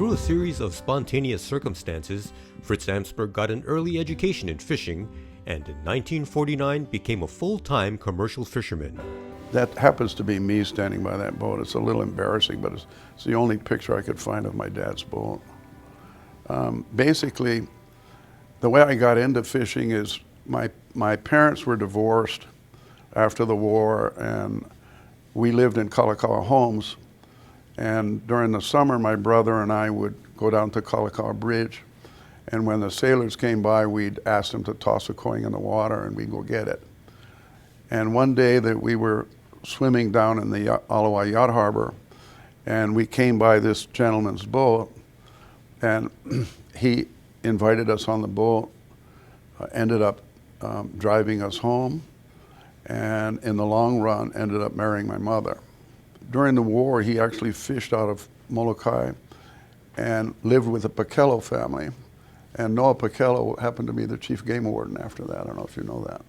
Through a series of spontaneous circumstances, Fritz Amtsberg got an early education in fishing and in 1949 became a full-time commercial fisherman. That happens to be me standing by that boat. It's a little embarrassing, but it's the only picture I could find of my dad's boat. Basically, the way I got into fishing is my parents were divorced after the war, and we lived in Kalakaua homes. And during the summer, my brother and I would go down to Kalakaua Bridge, and when the sailors came by, we'd ask them to toss a coin in the water, and we'd go get it. And one day that we were swimming down in the Alawa Yacht Harbor, and we came by this gentleman's boat, and he invited us on the boat, ended up driving us home, and in the long run ended up marrying my mother. During the war, he actually fished out of Molokai and lived with the Pakello family. And Noah Pakello happened to be the chief game warden after that. I don't know if you know that.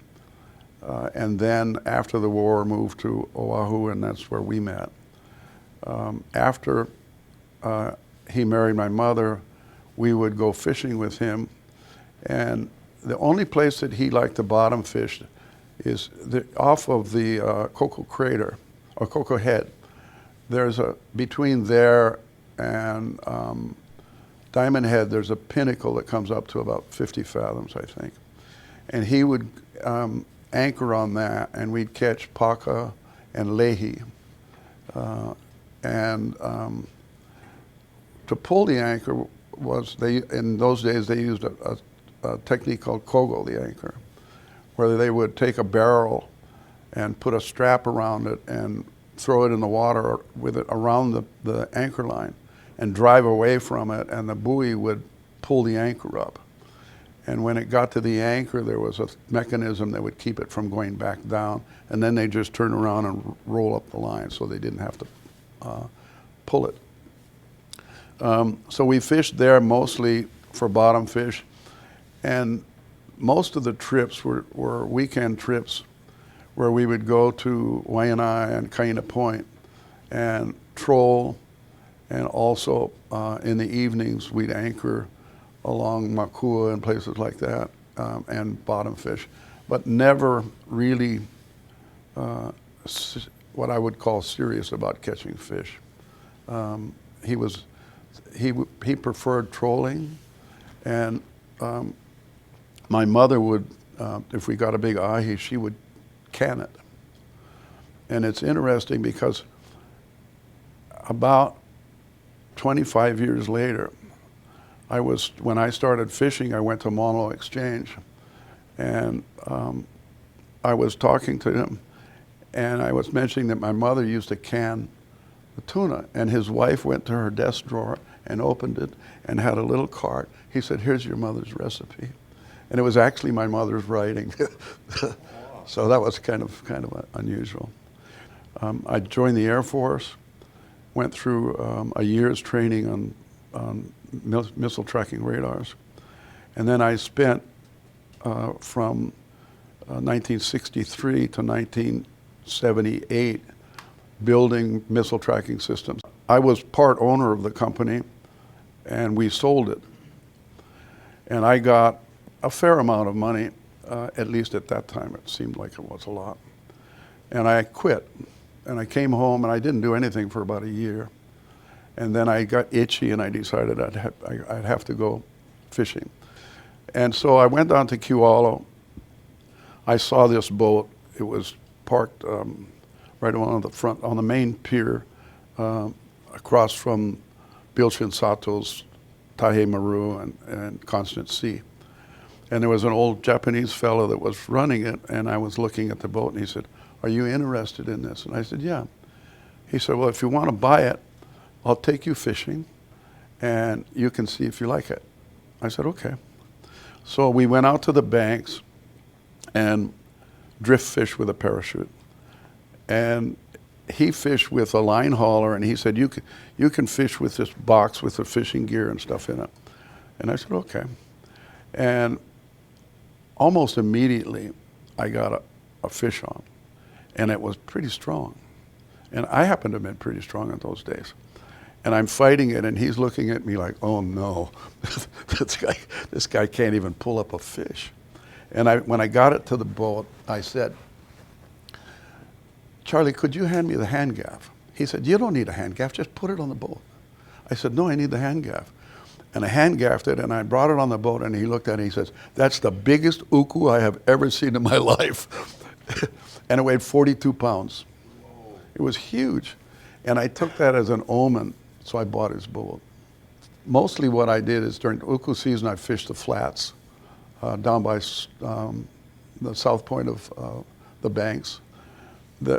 And then after the war, moved to Oahu, and that's where we met. After he married my mother, we would go fishing with him. And the only place that he liked to bottom fish is off of the Cocoa Crater, or Cocoa Head. There's between there and Diamond Head, there's a pinnacle that comes up to about 50 fathoms, I think. And he would anchor on that, and we'd catch paka and lehi. To pull the anchor in those days they used a technique called kogo, the anchor, where they would take a barrel and put a strap around it and throw it in the water with it around the anchor line and drive away from it, and the buoy would pull the anchor up. And when it got to the anchor, there was a mechanism that would keep it from going back down, and then they just turn around and roll up the line so they didn't have to pull it. So we fished there mostly for bottom fish, and most of the trips were weekend trips where we would go to Waianae and Kaina Point and troll, and also in the evenings we'd anchor along Makua and places like that and bottom fish, but never really what I would call serious about catching fish. He preferred trolling, and my mother would, if we got a big ahi, she would can it. And it's interesting because about 25 years later, when I started fishing, I went to Mono Exchange, and I was talking to him, and I was mentioning that my mother used to can the tuna, and his wife went to her desk drawer and opened it and had a little card. He said, "Here's your mother's recipe." And it was actually my mother's writing. So that was kind of unusual. I joined the Air Force, went through a year's training on missile tracking radars, and then I spent from 1963 to 1978 building missile tracking systems. I was part owner of the company, and we sold it. And I got a fair amount of money, at least at that time. It seemed like it was a lot. And I quit. And I came home, and I didn't do anything for about a year. And then I got itchy, and I decided I'd have to go fishing. And so I went down to Kewalo. I saw this boat. It was parked right on the front, on the main pier, across from Bilchin Sato's Tahe Maru and Constant Sea. And there was an old Japanese fellow that was running it, and I was looking at the boat, and he said, "Are you interested in this?" And I said, "Yeah." He said, "Well, if you want to buy it, I'll take you fishing, and you can see if you like it." I said, "Okay." So we went out to the banks and drift fished with a parachute. And he fished with a line hauler, and he said, you can fish with this box with the fishing gear and stuff in it. And I said, "Okay." And almost immediately, I got a fish on, and it was pretty strong. And I happened to have been pretty strong in those days. And I'm fighting it, and he's looking at me like, oh no, this guy can't even pull up a fish. And when I got it to the boat, I said, Charlie, could you hand me the hand gaff? He said, you don't need a hand gaff, just put it on the boat. I said, no, I need the hand gaff. And I hand gaffed it, and I brought it on the boat, and he looked at it, and he says, that's the biggest uku I have ever seen in my life. And it weighed 42 pounds. Whoa. It was huge. And I took that as an omen, so I bought his boat. Mostly what I did is during uku season, I fished the flats down by the south point of the banks.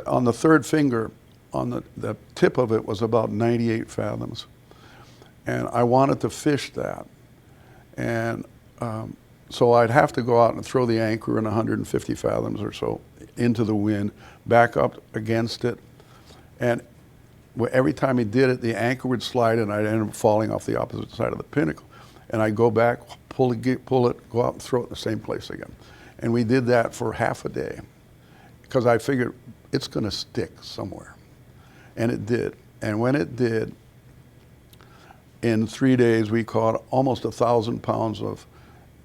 On the third finger, on the tip of it was about 98 fathoms. And I wanted to fish that. And so I'd have to go out and throw the anchor in 150 fathoms or so into the wind, back up against it. And every time he did it, the anchor would slide and I'd end up falling off the opposite side of the pinnacle. And I'd go back, pull it, go out and throw it in the same place again. And we did that for half a day because I figured it's going to stick somewhere. And it did. And when it did, in 3 days we caught almost 1,000 pounds of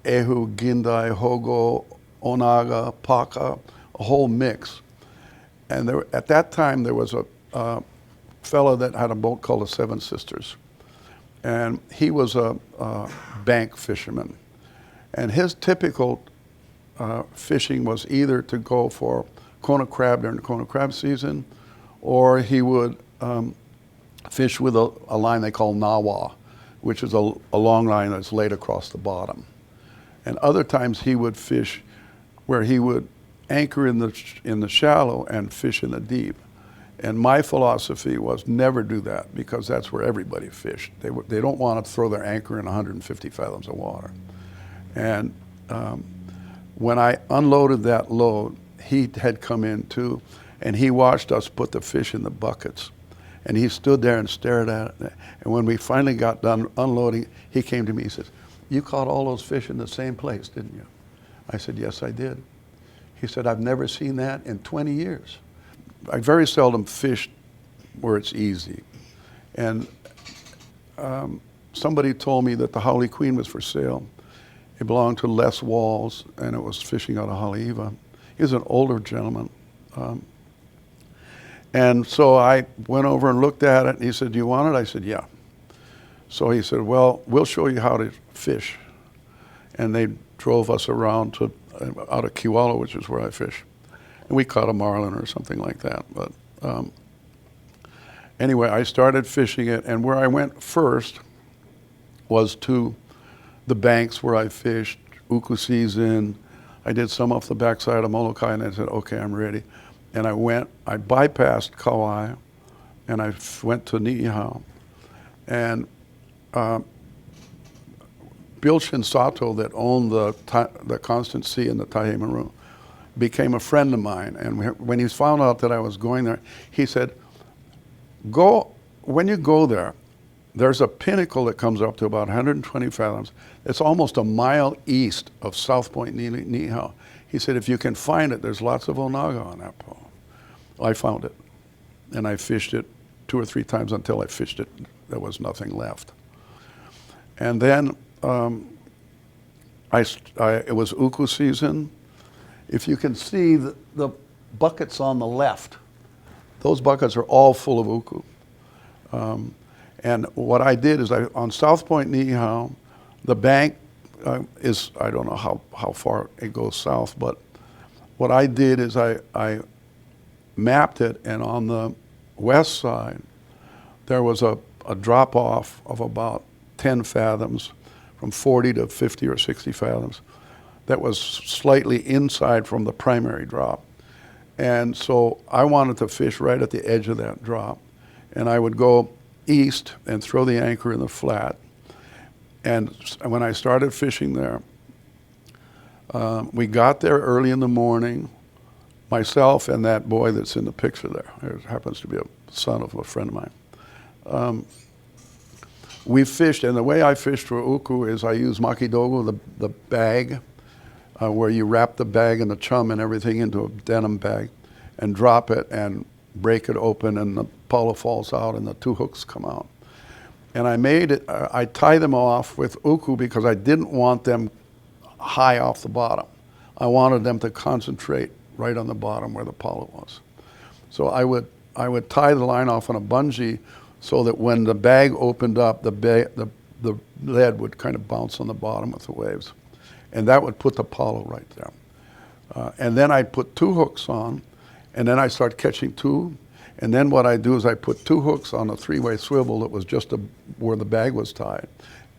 ehu, gindai, hogo, onaga, paka, a whole mix. And at that time there was a fellow that had a boat called the Seven Sisters. And he was a bank fisherman. And his typical fishing was either to go for Kona crab during the Kona crab season, or he would fish with a line they call nawa, which is a long line that's laid across the bottom. And other times he would fish where he would anchor in the shallow and fish in the deep. And my philosophy was never do that because that's where everybody fished. They don't want to throw their anchor in 150 fathoms of water. And when I unloaded that load, he had come in too, and he watched us put the fish in the buckets. And he stood there and stared at it. And when we finally got done unloading, he came to me, he says, you caught all those fish in the same place, didn't you? I said, yes, I did. He said, I've never seen that in 20 years. I very seldom fish where it's easy. And somebody told me that the Howley Queen was for sale. It belonged to Les Walls, and it was fishing out of Haleiwa. He was an older gentleman. And so I went over and looked at it, and he said, do you want it? I said, yeah. So he said, well, we'll show you how to fish. And they drove us around to out of Kewalo, which is where I fish. And we caught a marlin or something like that. But anyway, I started fishing it, and where I went first was to the banks where I fished, uku season. I did some off the backside of Molokai, and I said, okay, I'm ready. And I bypassed Kauai, and I went to Niihau. And Bill Shinsato, that owned the Constant Sea and the Taihei Maru, became a friend of mine. And when he found out that I was going there, he said, when you go there, there's a pinnacle that comes up to about 120 fathoms. It's almost a mile east of South Point Niihau. He said, if you can find it, there's lots of onaga on that pole. Well, I found it, and I fished it 2 or 3 times until I fished it. There was nothing left. And then it was uku season. If you can see the buckets on the left, those buckets are all full of uku. And what I did is on South Point Niihau, the bank is, I don't know how far it goes south, but what I did is I mapped it, and on the west side, there was a drop off of about 10 fathoms, from 40 to 50 or 60 fathoms, that was slightly inside from the primary drop. And so I wanted to fish right at the edge of that drop. And I would go east and throw the anchor in the flat. And when I started fishing there, we got there early in the morning, myself and that boy that's in the picture there. It happens to be a son of a friend of mine. We fished, and the way I fished for uku is I use makidogo, the bag, where you wrap the bag and the chum and everything into a denim bag and drop it and break it open, and the polo falls out and the 2 hooks come out. And I made it, I tie them off with uku because I didn't want them high off the bottom. I wanted them to concentrate right on the bottom where the pollet was. So I would tie the line off on a bungee so that when the bag opened up, the lead would kind of bounce on the bottom with the waves. And that would put the pollet right there. And then I'd put 2 hooks on, and then I start catching 2. And then what I do is I put 2 hooks on a 3-way swivel that was just where the bag was tied,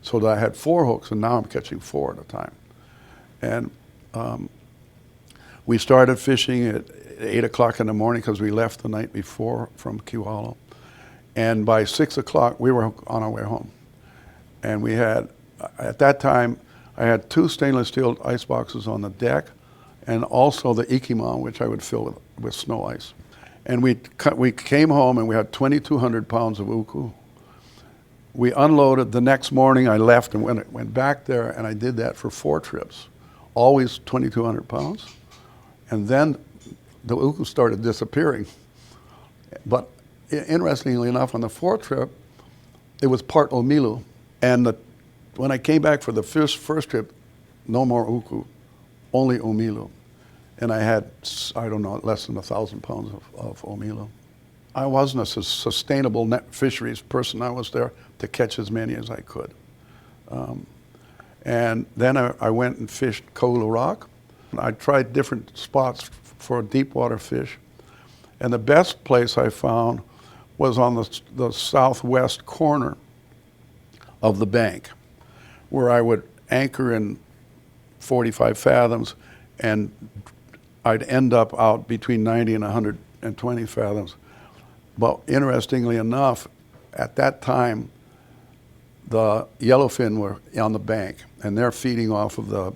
so that I had 4 hooks, and now I'm catching 4 at a time. And we started fishing at 8 o'clock in the morning because we left the night before from Kewalo. And by 6 o'clock, we were on our way home. And we had, at that time, I had 2 stainless steel ice boxes on the deck, and also the Ikimon, which I would fill with snow ice. And we came home and we had 2,200 pounds of uku. We unloaded. The next morning I left and went back there, and I did that for 4 trips, always 2,200 pounds. And then the uku started disappearing. But interestingly enough, on the 4th trip, it was part omilu. And when I came back for the first trip, no more uku, only omilu. And I had, I don't know, less than 1,000 pounds of omilu. I wasn't a sustainable net fisheries person. I was there to catch as many as I could. And then I went and fished Koulu Rock. I tried different spots for deep water fish. And the best place I found was on the southwest corner of the bank, where I would anchor in 45 fathoms, and I'd end up out between 90 and 120 fathoms. But interestingly enough, at that time, the yellowfin were on the bank, and they're feeding off of the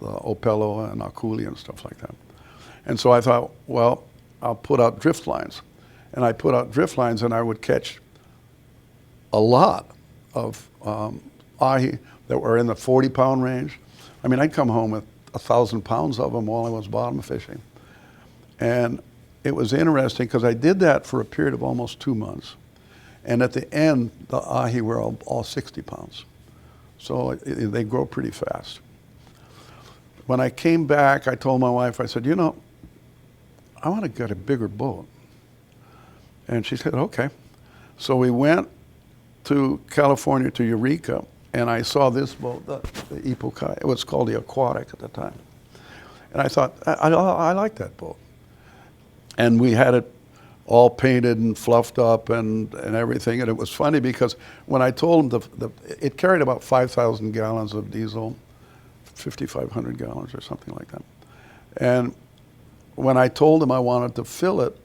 Opelo and Akuli and stuff like that. And so I thought, well, I'll put out drift lines. And I put out drift lines, and I would catch a lot of ahi that were in the 40-pound range. I mean, I'd come home with 1,000 pounds of them while I was bottom fishing. And it was interesting because I did that for a period of almost 2 months. And at the end, the ahi were all 60 pounds. So they grow pretty fast. When I came back, I told my wife, I said, you know, I want to get a bigger boat. And she said, okay. So we went to California, to Eureka, and I saw this boat, the Ipukai. It was called the Aquatic at the time. And I thought, I like that boat. And we had it all painted and fluffed up and everything. And it was funny because when I told them, it carried about 5,000 gallons of diesel, 5,500 gallons or something like that. And when I told them I wanted to fill it,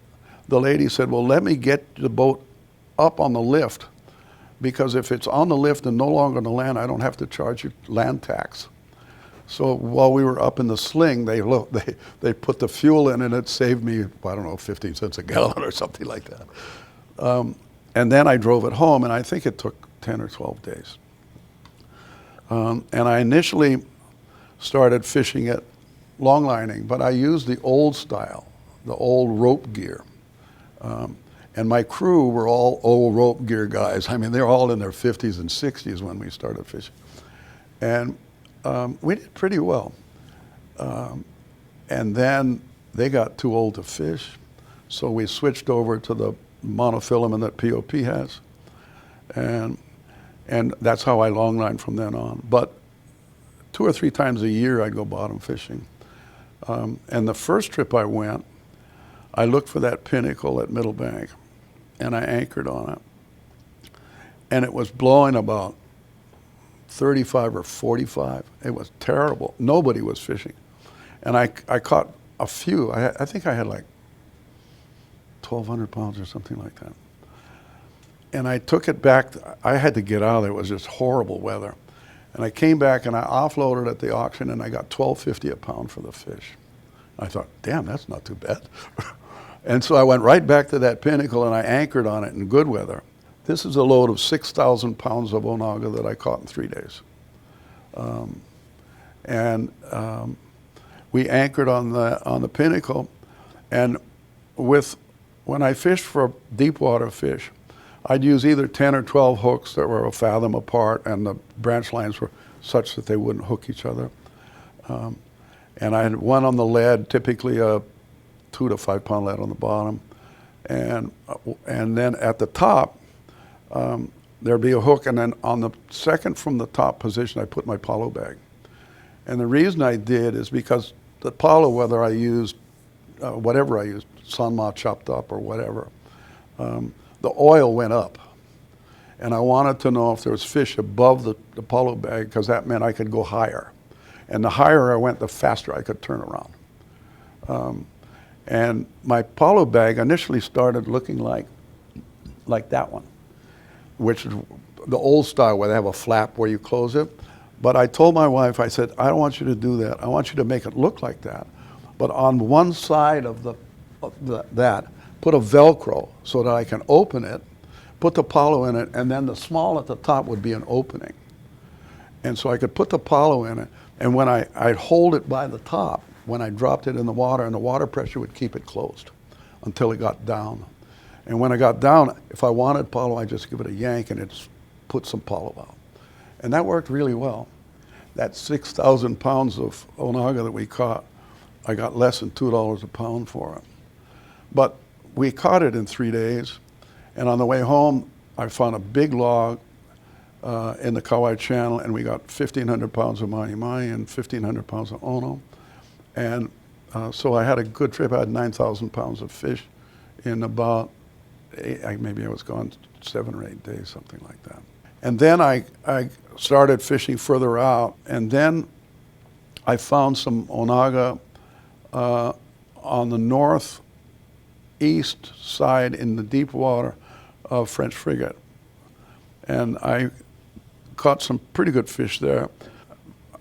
the lady said, well, let me get the boat up on the lift, because if it's on the lift and no longer on the land, I don't have to charge you land tax. So while we were up in the sling, they put the fuel in, and it saved me, I don't know, 15 cents a gallon or something like that. And then I drove it home, and I think it took 10 or 12 days. And I initially started fishing it longlining, but I used the old style, the old rope gear. And my crew were all old rope gear guys. I mean, they're all in their 50s and 60s when we started fishing. And we did pretty well. And then they got too old to fish, so we switched over to the monofilament that POP has. And that's how I longline from then on. But 2 or 3 times a year I'd go bottom fishing. And the first trip I went, I looked for that pinnacle at Middle Bank, and I anchored on it. And it was blowing about 35 or 45. It was terrible. Nobody was fishing. And I caught a few. I think I had like 1,200 pounds or something like that. And I took it back. I had to get out of there. It was just horrible weather. And I came back and I offloaded at the auction, and I got $12.50 a pound for the fish. I thought, damn, that's not too bad. And so I went right back to that pinnacle, and I anchored on it in good weather. This is a load of 6,000 pounds of onaga that I caught in 3 days. We anchored on the pinnacle, and when I fished for deep water fish, I'd use either 10 or 12 hooks that were a fathom apart, and the branch lines were such that they wouldn't hook each other. And I had one on the lead, typically a 2 to 5 pound lead on the bottom. And then at the top, there'd be a hook, and then on the second from the top position, I put my Palo bag. And the reason I did is because the Palo, whether I used, whatever I used, sunma chopped up or whatever, the oil went up. And I wanted to know if there was fish above the Palo bag, because that meant I could go higher. And the higher I went, the faster I could turn around. And my Palo bag initially started looking like that one, which is the old style where they have a flap where you close it. But I told my wife, I said, I don't want you to do that. I want you to make it look like that. But on one side of that, put a Velcro so that I can open it, put the Palo in it, and then the small at the top would be an opening. And so I could put the Palo in it, and when I'd hold it by the top, when I dropped it in the water, and the water pressure would keep it closed until it got down. And when I got down, if I wanted Palo, I'd just give it a yank and it'd put some Palo out. And that worked really well. That 6,000 pounds of onaga that we caught, I got less than $2 a pound for it. But we caught it in 3 days, and on the way home, I found a big log in the Kauai Channel, and we got 1,500 pounds of mahi-mahi and 1,500 pounds of ono. And so I had a good trip. I had 9,000 pounds of fish in about, maybe I was gone 7 or 8 days, something like that. And then I started fishing further out, and then I found some onaga on the northeast side in the deep water of French Frigate. And I caught some pretty good fish there.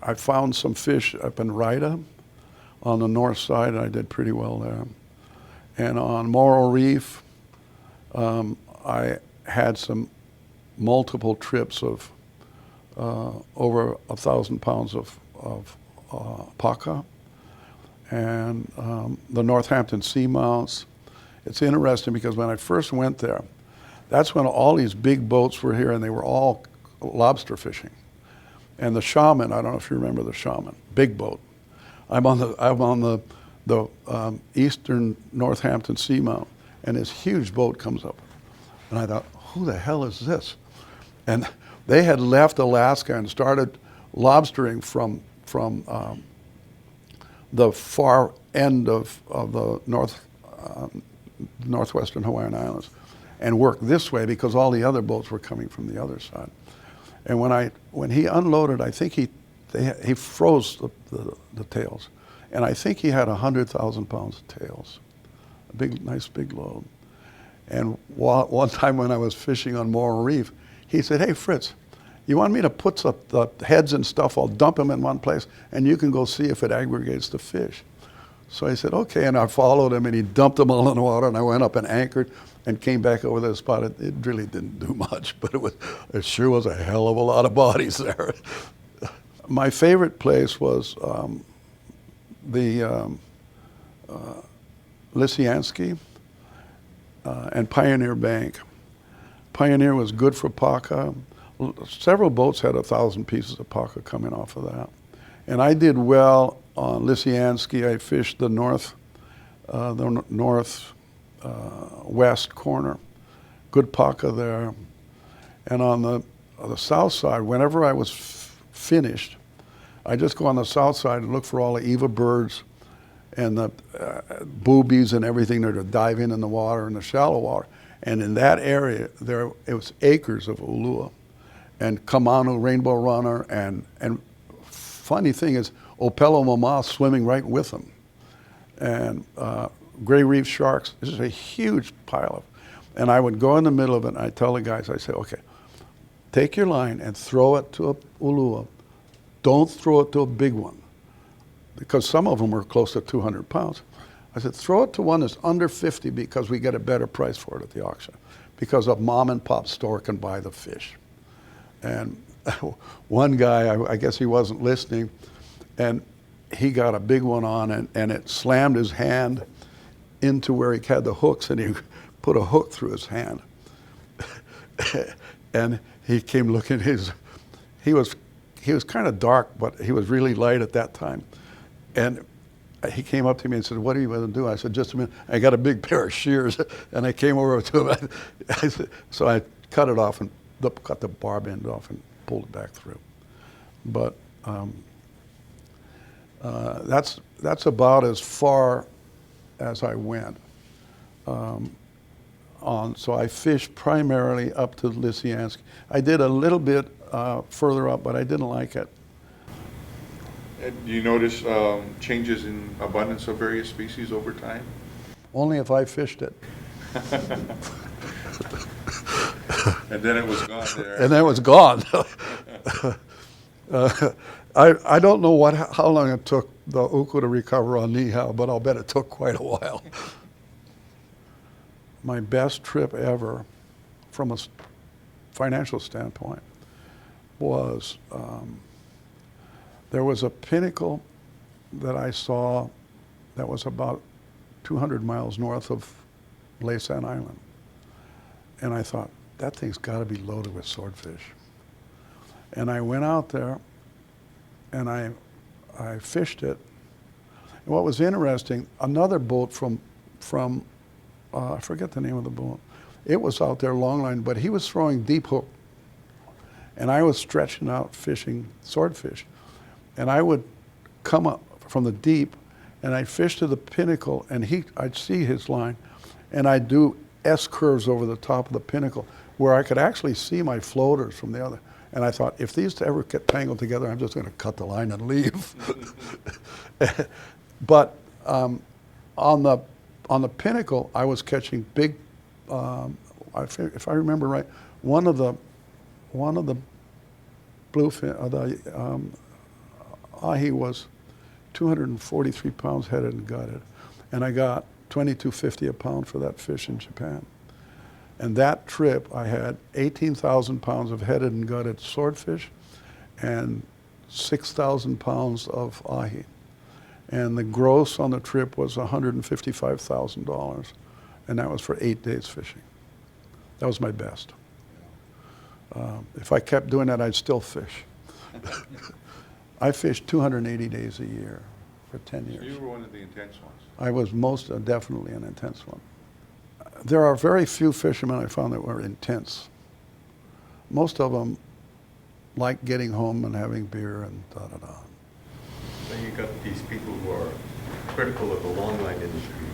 I found some fish up in Raida on the north side, and I did pretty well there. And on Morro Reef, I had some multiple trips of over 1,000 pounds of paca. And the Northampton Seamounts. It's interesting because when I first went there, that's when all these big boats were here, and they were all lobster fishing. And the Shaman, I don't know if you remember the Shaman, big boat. I'm on the eastern Northampton Seamount, and this huge boat comes up. And I thought, who the hell is this? And they had left Alaska and started lobstering from the far end of the northwestern Hawaiian Islands, and worked this way because all the other boats were coming from the other side. And when he unloaded, I think he froze the tails, and I think he had 100,000 pounds of tails, a nice big load. And one time when I was fishing on Morro Reef, he said, "Hey Fritz, you want me to put the heads and stuff? I'll dump them in one place, and you can go see if it aggregates the fish." So I said, "Okay," and I followed him, and he dumped them all in the water, and I went up and anchored and came back over the spot. It really didn't do much, but it sure was a hell of a lot of bodies there. My favorite place was the Lisiansky and Pioneer Bank. Pioneer was good for paca. Several boats had 1,000 pieces of paca coming off of that. And I did well on Lisiansky. I fished the northwest corner. Good paca there. And on the south side, whenever I was finished, I just go on the south side and look for all the Eva birds and the boobies and everything that are diving in the water, in the shallow water. And in that area, it was acres of ulua and Kamanu, rainbow runner, and funny thing is, Opelo mama swimming right with them. And gray reef sharks, this is a huge pile of, and I would go in the middle of it, and I tell the guys, I say, okay, take your line and throw it to a ulua. Don't throw it to a big one, because some of them were close to 200 pounds. I said, throw it to one that's under 50 because we get a better price for it at the auction, because a mom and pop store can buy the fish. And one guy, I guess he wasn't listening, and he got a big one on, and it slammed his hand into where he had the hooks, and he put a hook through his hand. And he came looking. He was kind of dark, but he was really light at that time. And he came up to me and said, "What are you going to do?" I said, "Just a minute. I got a big pair of shears." And I came over to him. So I cut it off and cut the barb end off and pulled it back through. But that's about as far as I went. So I fished primarily up to Lysiansk. I did a little bit further up, but I didn't like it. And do you notice changes in abundance of various species over time? Only if I fished it. And then it was gone there. And then it was gone. I don't know how long it took the uku to recover on Niihau, but I'll bet it took quite a while. My best trip ever, from a financial standpoint, was there was a pinnacle that I saw that was about 200 miles north of Laysan Island. And I thought, that thing's got to be loaded with swordfish. And I went out there and I fished it. And what was interesting, another boat from I forget the name of the boat. It was out there long line, but he was throwing deep hook. And I was stretching out fishing swordfish. And I would come up from the deep and I'd fish to the pinnacle and I'd see his line and I'd do S-curves over the top of the pinnacle where I could actually see my floaters from the other. And I thought, if these ever get tangled together, I'm just going to cut the line and leave. But on the pinnacle, I was catching big. If I remember right, one of the bluefin, the ahi was 243 pounds headed and gutted, and I got $22.50 a pound for that fish in Japan. And that trip, I had 18,000 pounds of headed and gutted swordfish and 6,000 pounds of ahi. And the gross on the trip was $155,000. And that was for 8 days fishing. That was my best. If I kept doing that, I'd still fish. I fished 280 days a year for 10 years. So you were one of the intense ones. I was most definitely an intense one. There are very few fishermen I found that were intense. Most of them like getting home and having beer and da-da-da. Then you got these people who are critical of the longline industry.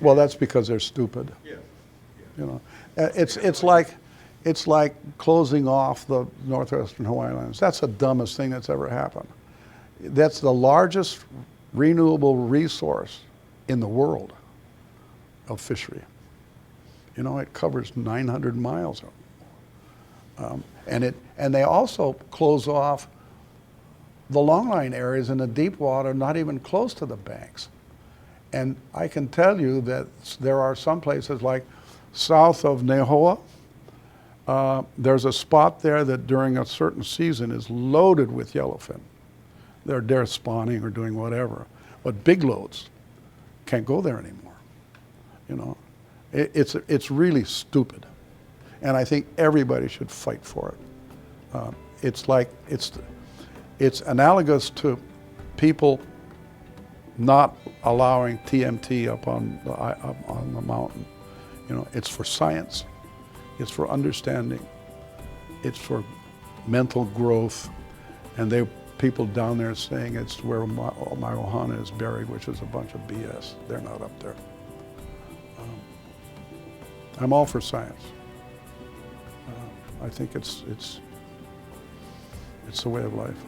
Well, that's because they're stupid. Yeah. You know, it's like closing off the northwestern Hawaiian Islands. That's the dumbest thing that's ever happened. That's the largest renewable resource in the world of fishery. You know, it covers 900 miles. And they also close off the longline areas in the deep water, not even close to the banks. And I can tell you that there are some places like south of Nehoa, there's a spot there that during a certain season is loaded with yellowfin. They're spawning or doing whatever. But big loads can't go there anymore. You know, it's really stupid. And I think everybody should fight for it. It's analogous to people not allowing TMT up on the mountain. You know, it's for science, it's for understanding, it's for mental growth, and people down there saying it's where my ohana is buried, which is a bunch of BS. They're not up there. I'm all for science. I think it's the way of life.